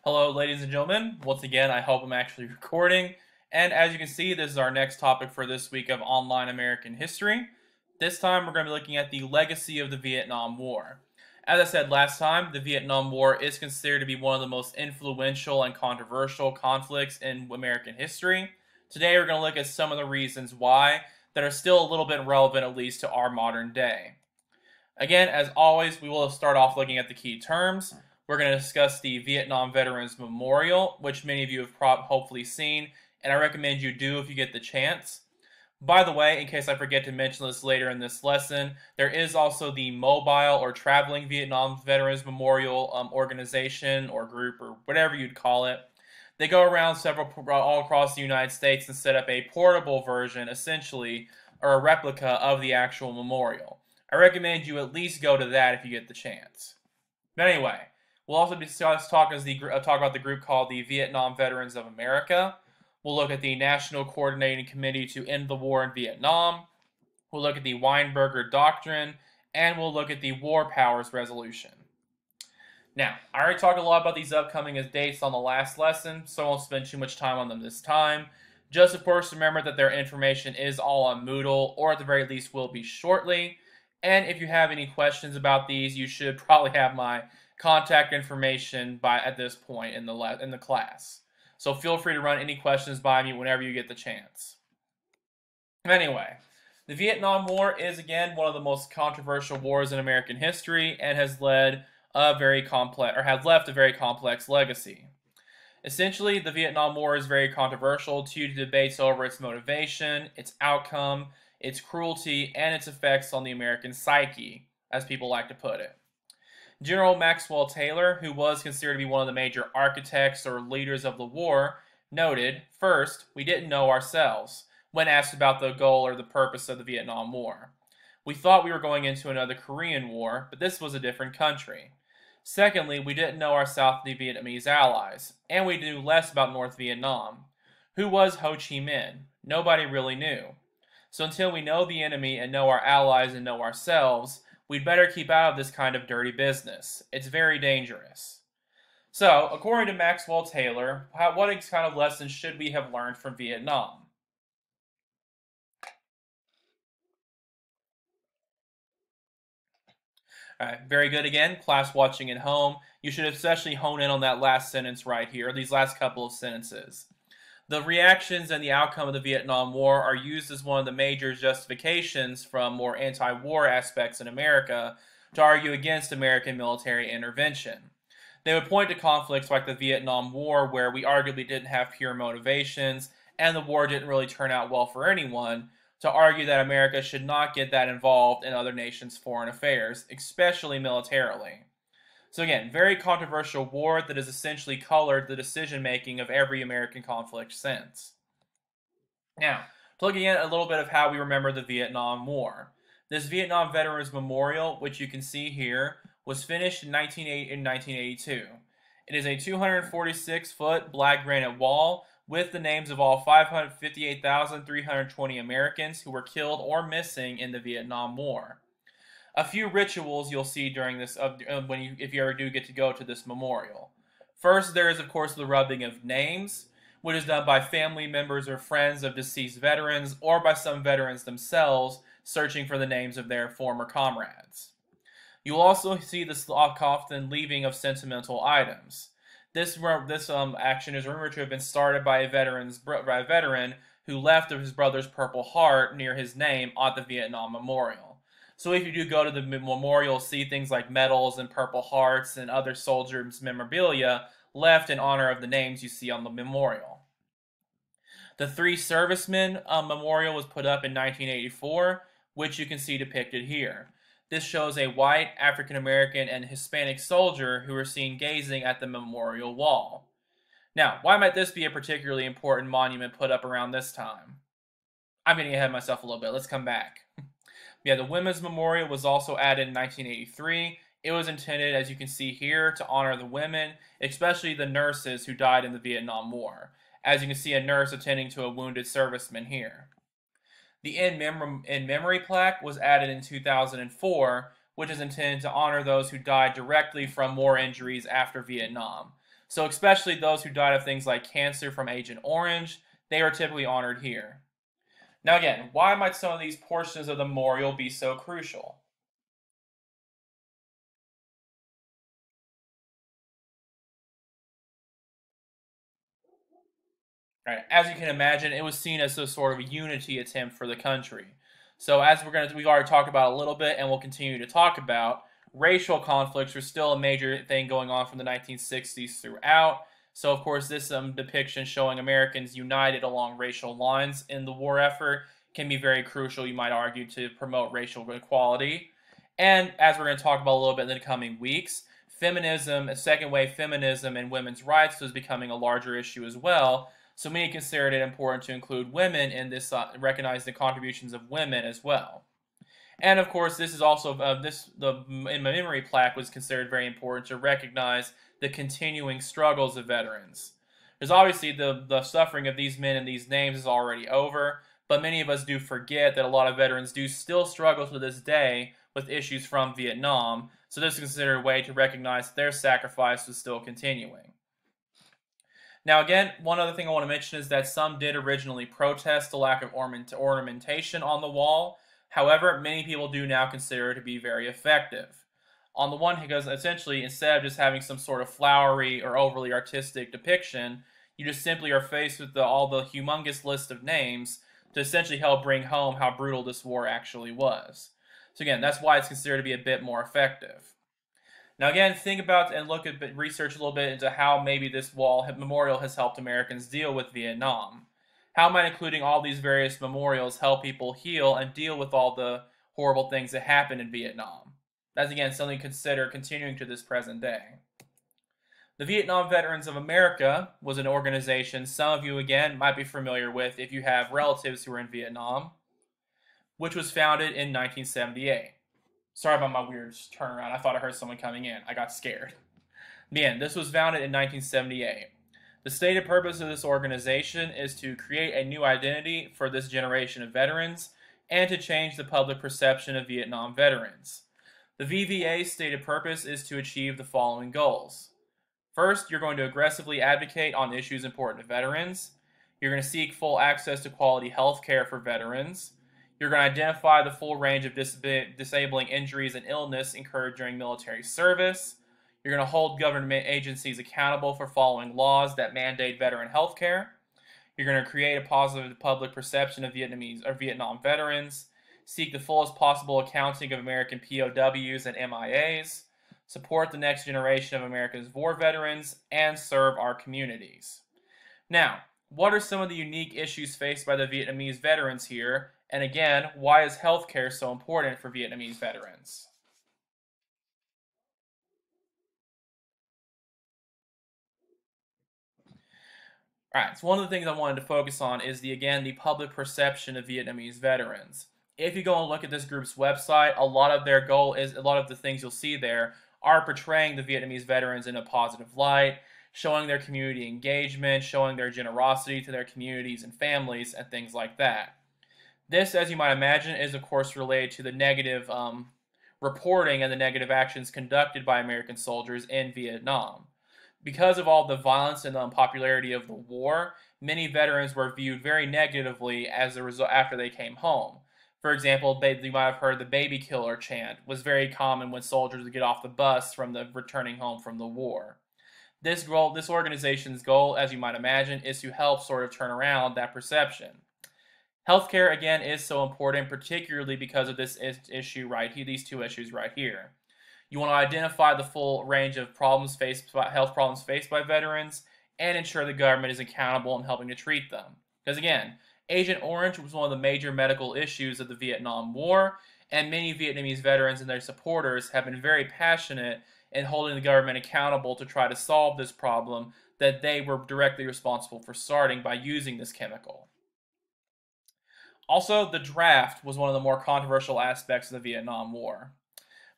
Hello, ladies and gentlemen. Once again, I hope I'm actually recording. And as you can see, this is our next topic for this week of online American history. This time, we're going to be looking at the legacy of the Vietnam War. As I said last time, the Vietnam War is considered to be one of the most influential and controversial conflicts in American history. Today, we're going to look at some of the reasons why that are still a little bit relevant, at least to our modern day. Again, as always, we will start off looking at the key terms. We're going to discuss the Vietnam Veterans Memorial, which many of you have hopefully seen, and I recommend you do if you get the chance. By the way, in case I forget to mention this later in this lesson, there is also the Mobile or Traveling Vietnam Veterans Memorial organization or group or whatever you'd call it. They go around all across the United States and set up a portable version, essentially, or a replica of the actual memorial. I recommend you at least go to that if you get the chance. But anyway, we'll also talk about the group called the Vietnam Veterans of America. We'll look at the National Coordinating Committee to End the War in Vietnam. We'll look at the Weinberger Doctrine, and we'll look at the War Powers Resolution. Now, I already talked a lot about these upcoming dates on the last lesson, so I won't spend too much time on them this time. Just, of course, remember that their information is all on Moodle, or at the very least will be shortly. And if you have any questions about these, you should probably have my contact information at this point in the class. So feel free to run any questions by me whenever you get the chance. Anyway, the Vietnam War is again one of the most controversial wars in American history and has left a very complex legacy. Essentially, the Vietnam War is very controversial due to debates over its motivation, its outcome, its cruelty, and its effects on the American psyche, as people like to put it. General Maxwell Taylor, who was considered to be one of the major architects or leaders of the war, noted, first, we didn't know ourselves, when asked about the goal or the purpose of the Vietnam War. We thought we were going into another Korean War, but this was a different country. Secondly, we didn't know our South Vietnamese allies, and we knew less about North Vietnam. Who was Ho Chi Minh? Nobody really knew. So until we know the enemy and know our allies and know ourselves, we'd better keep out of this kind of dirty business. It's very dangerous. So, according to Maxwell Taylor, what kind of lessons should we have learned from Vietnam? Alright, very good again. Class watching at home. You should especially hone in on that last sentence right here, these last couple of sentences. The reactions and the outcome of the Vietnam War are used as one of the major justifications from more anti-war aspects in America to argue against American military intervention. They would point to conflicts like the Vietnam War, where we arguably didn't have pure motivations and the war didn't really turn out well for anyone, to argue that America should not get that involved in other nations' foreign affairs, especially militarily. So again, very controversial war that has essentially colored the decision-making of every American conflict since. Now, looking at a little bit of how we remember the Vietnam War. This Vietnam Veterans Memorial, which you can see here, was finished in 1982. It is a 246-foot black granite wall with the names of all 558,320 Americans who were killed or missing in the Vietnam War. A few rituals you'll see during this if you ever do get to go to this memorial. First, there is of course the rubbing of names, which is done by family members or friends of deceased veterans or by some veterans themselves searching for the names of their former comrades. You'll also see the often leaving of sentimental items. This action is rumored to have been started by a veteran who left his brother's Purple Heart near his name at the Vietnam Memorial. So if you do go to the memorial, see things like medals and Purple Hearts and other soldiers' memorabilia left in honor of the names you see on the memorial. The Three Servicemen memorial was put up in 1984, which you can see depicted here. This shows a white, African American, and Hispanic soldier who are seen gazing at the memorial wall. Now, why might this be a particularly important monument put up around this time? I'm getting ahead of myself a little bit. Let's come back. Yeah, the Women's Memorial was also added in 1983. It was intended, as you can see here, to honor the women, especially the nurses who died in the Vietnam War. As you can see, a nurse attending to a wounded serviceman here. The In Memory plaque was added in 2004, which is intended to honor those who died directly from war injuries after Vietnam. So especially those who died of things like cancer from Agent Orange, they are typically honored here. Now again, why might some of these portions of the memorial be so crucial? Right. As you can imagine, it was seen as a sort of a unity attempt for the country. So as we've already talked about a little bit, and we'll continue to talk about, racial conflicts were still a major thing going on from the 1960s throughout. So of course, this depiction showing Americans united along racial lines in the war effort can be very crucial, you might argue, to promote racial equality. And as we're going to talk about a little bit in the coming weeks, feminism, second wave feminism, and women's rights was becoming a larger issue as well, so many considered it important to include women in this, recognize the contributions of women as well. And of course, this is also the in memory plaque was considered very important to recognize the continuing struggles of veterans. There's obviously the suffering of these men and these names is already over, but many of us do forget that a lot of veterans do still struggle to this day with issues from Vietnam. So this is considered a way to recognize their sacrifice was still continuing. Now, again, one other thing I want to mention is that some did originally protest the lack of ornamentation on the wall. However, many people do now consider it to be very effective. On the one hand, because essentially, instead of just having some sort of flowery or overly artistic depiction, you just simply are faced with all the humongous list of names to essentially help bring home how brutal this war actually was. So again, that's why it's considered to be a bit more effective. Now, again, think about and look at research a little bit into how maybe this memorial has helped Americans deal with Vietnam. How might including all these various memorials help people heal and deal with all the horrible things that happened in Vietnam? That's again something to consider continuing to this present day. The Vietnam Veterans of America was an organization some of you again might be familiar with if you have relatives who were in Vietnam, which was founded in 1978. Sorry about my weird turnaround. I thought I heard someone coming in. I got scared. Again, this was founded in 1978. The stated purpose of this organization is to create a new identity for this generation of veterans and to change the public perception of Vietnam veterans. The VVA's stated purpose is to achieve the following goals. First, you're going to aggressively advocate on issues important to veterans. You're going to seek full access to quality health care for veterans. You're going to identify the full range of disabling injuries and illness incurred during military service. You're going to hold government agencies accountable for following laws that mandate veteran health care. You're going to create a positive public perception of Vietnam veterans. Seek the fullest possible accounting of American POWs and MIAs. Support the next generation of America's war veterans. And serve our communities. Now, what are some of the unique issues faced by the Vietnamese veterans here? And again, why is healthcare so important for Vietnamese veterans? Alright, so one of the things I wanted to focus on is the public perception of Vietnamese veterans. If you go and look at this group's website, a lot of the things you'll see there are portraying the Vietnamese veterans in a positive light, showing their community engagement, showing their generosity to their communities and families, and things like that. This, as you might imagine, is of course related to the negative reporting and the negative actions conducted by American soldiers in Vietnam. Because of all the violence and the unpopularity of the war, many veterans were viewed very negatively as a result after they came home. For example, you might have heard the baby killer chant was very common when soldiers would get off the bus from returning home from the war. This organization's goal, as you might imagine, is to help sort of turn around that perception. Healthcare, again, is so important, particularly because of this issue right here, these two issues right here. You want to identify the full range of health problems faced by veterans and ensure the government is accountable in helping to treat them. Because again, Agent Orange was one of the major medical issues of the Vietnam War, and many Vietnamese veterans and their supporters have been very passionate in holding the government accountable to try to solve this problem that they were directly responsible for starting by using this chemical. Also, the draft was one of the more controversial aspects of the Vietnam War.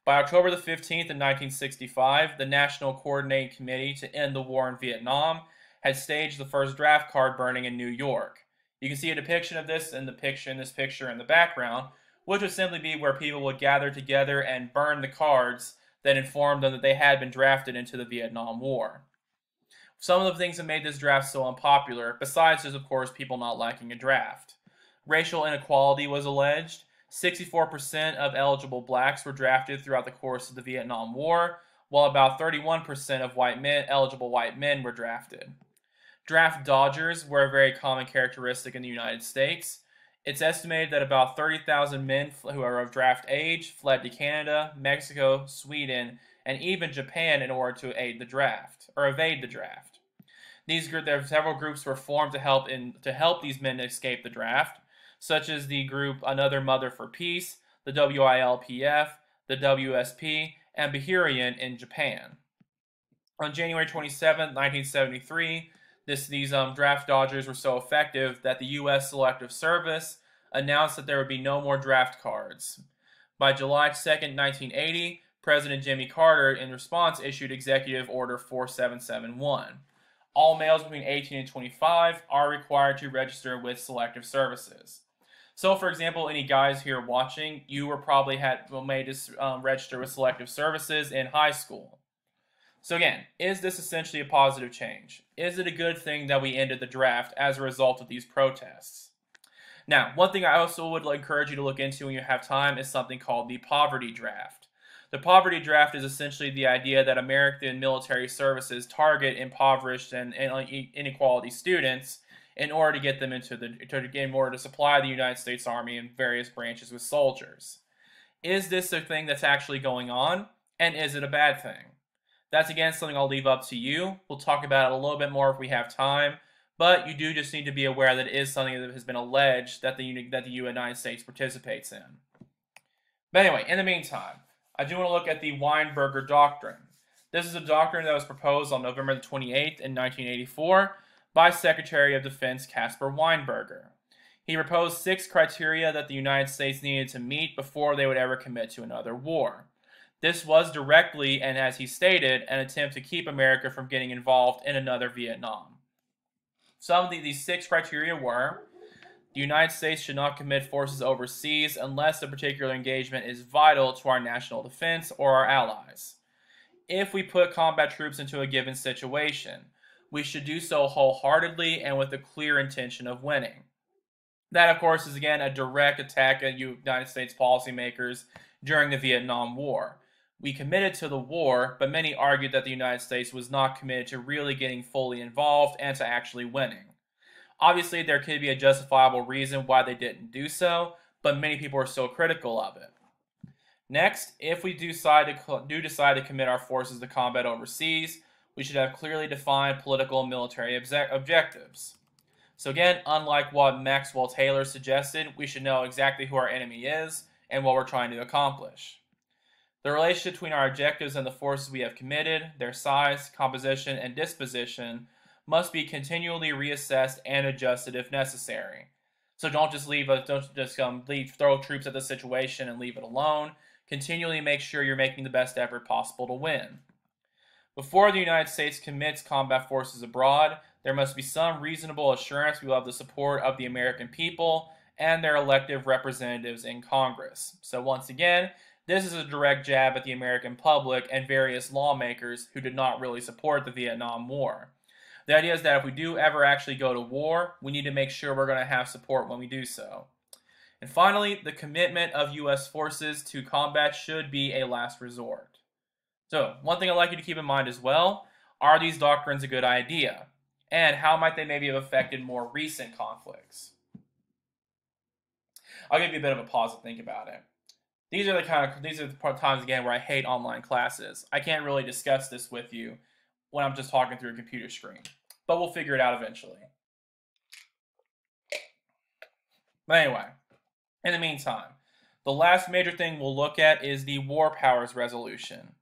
By October the 15th in 1965, the National Coordinating Committee to End the War in Vietnam had staged the first draft card burning in New York. You can see a depiction of this in this picture in the background, which would simply be where people would gather together and burn the cards that informed them that they had been drafted into the Vietnam War. Some of the things that made this draft so unpopular, besides just, of course, people not liking a draft. Racial inequality was alleged. 64% of eligible blacks were drafted throughout the course of the Vietnam War, while about 31% of eligible white men were drafted. Draft dodgers were a very common characteristic in the United States. It's estimated that about 30,000 men who are of draft age fled to Canada, Mexico, Sweden, and even Japan in order to evade the draft. There are several groups were formed to help these men escape the draft, such as the group Another Mother for Peace, the WILPF, the WSP, and Behirian in Japan. On January 27, 1973, these draft dodgers were so effective that the U.S. Selective Service announced that there would be no more draft cards. By July 2, 1980, President Jimmy Carter, in response, issued Executive Order 4771. All males between 18 and 25 are required to register with Selective Services. So, for example, any guys here watching, you were probably made to register with Selective Services in high school. So again, is this essentially a positive change? Is it a good thing that we ended the draft as a result of these protests? Now, one thing I also would encourage you to look into when you have time is something called the poverty draft. The poverty draft is essentially the idea that American military services target impoverished and inequality students in order to get them in order to supply the United States Army and various branches with soldiers. Is this a thing that's actually going on, and is it a bad thing? That's again something I'll leave up to you. We'll talk about it a little bit more if we have time, but you do just need to be aware that it is something that has been alleged that the United States participates in. But anyway, in the meantime, I do want to look at the Weinberger Doctrine. This is a doctrine that was proposed on November the 28th in 1984 by Secretary of Defense Caspar Weinberger. He proposed 6 criteria that the United States needed to meet before they would ever commit to another war. This was directly, and as he stated, an attempt to keep America from getting involved in another Vietnam. Some of these 6 criteria were: the United States should not commit forces overseas unless the particular engagement is vital to our national defense or our allies. If we put combat troops into a given situation, we should do so wholeheartedly and with a clear intention of winning. That, of course, is again a direct attack at United States policymakers during the Vietnam War. We committed to the war, but many argued that the United States was not committed to really getting fully involved and to actually winning. Obviously, there could be a justifiable reason why they didn't do so, but many people are still critical of it. Next, if we do decide to commit our forces to combat overseas, we should have clearly defined political and military objectives. So again, unlike what Maxwell Taylor suggested, we should know exactly who our enemy is and what we're trying to accomplish. The relationship between our objectives and the forces we have committed, their size, composition, and disposition must be continually reassessed and adjusted if necessary. So don't just throw troops at the situation and leave it alone. Continually make sure you're making the best effort possible to win. Before the United States commits combat forces abroad, there must be some reasonable assurance we will have the support of the American people and their elected representatives in Congress. So once again, this is a direct jab at the American public and various lawmakers who did not really support the Vietnam War. The idea is that if we do ever actually go to war, we need to make sure we're going to have support when we do so. And finally, the commitment of U.S. forces to combat should be a last resort. So, one thing I'd like you to keep in mind as well, are these doctrines a good idea? And how might they maybe have affected more recent conflicts? I'll give you a bit of a pause to think about it. These are the times again where I hate online classes. I can't really discuss this with you when I'm just talking through a computer screen, but we'll figure it out eventually. But anyway, in the meantime, the last major thing we'll look at is the War Powers Resolution.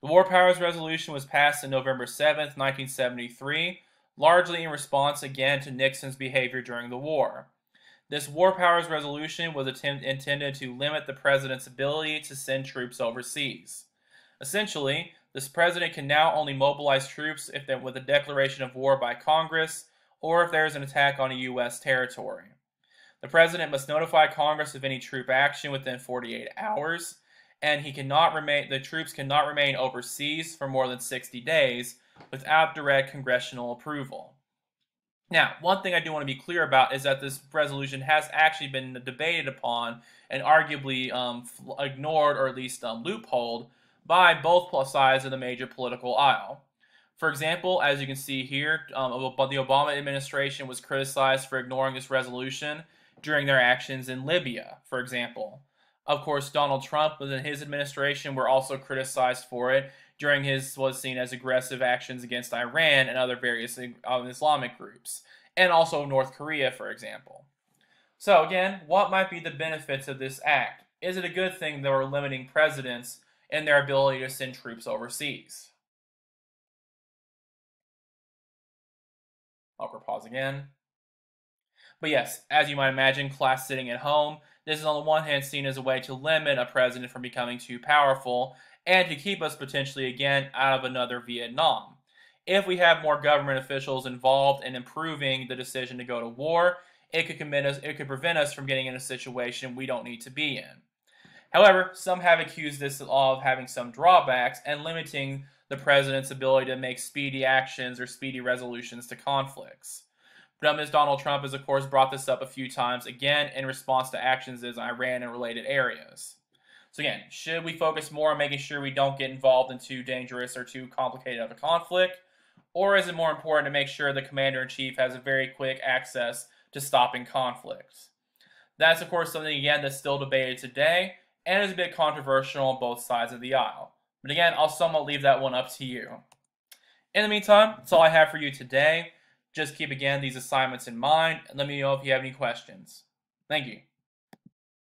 The War Powers Resolution was passed on November 7th, 1973, largely in response again to Nixon's behavior during the war. This War Powers Resolution was intended to limit the president's ability to send troops overseas. Essentially, this president can now only mobilize troops with a declaration of war by Congress or if there is an attack on a U.S. territory. The president must notify Congress of any troop action within 48 hours, and the troops cannot remain overseas for more than 60 days without direct congressional approval. Now, one thing I do want to be clear about is that this resolution has actually been debated upon and arguably ignored or at least loopholed by both sides of the major political aisle. For example, as you can see here, the Obama administration was criticized for ignoring this resolution during their actions in Libya, for example. Of course, Donald Trump and his administration were also criticized for it during his was seen as aggressive actions against Iran and other various Islamic groups, and also North Korea, for example. So again, what might be the benefits of this act? Is it a good thing that we're limiting presidents in their ability to send troops overseas? Awkward pause again. But yes, as you might imagine, class sitting at home, this is on the one hand seen as a way to limit a president from becoming too powerful and to keep us potentially again out of another Vietnam. If we have more government officials involved in improving the decision to go to war, it could prevent us from getting in a situation we don't need to be in. However, some have accused this of having some drawbacks and limiting the president's ability to make speedy actions or speedy resolutions to conflicts. Ms. Donald Trump has, of course, brought this up a few times, again, in response to actions in Iran and related areas. So again, should we focus more on making sure we don't get involved in too dangerous or too complicated of a conflict? Or is it more important to make sure the commander-in-chief has a very quick access to stopping conflicts? That's, of course, something, again, that's still debated today, and is a bit controversial on both sides of the aisle. But again, I'll somewhat leave that one up to you. In the meantime, that's all I have for you today. Just keep, again, these assignments in mind, and let me know if you have any questions. Thank you.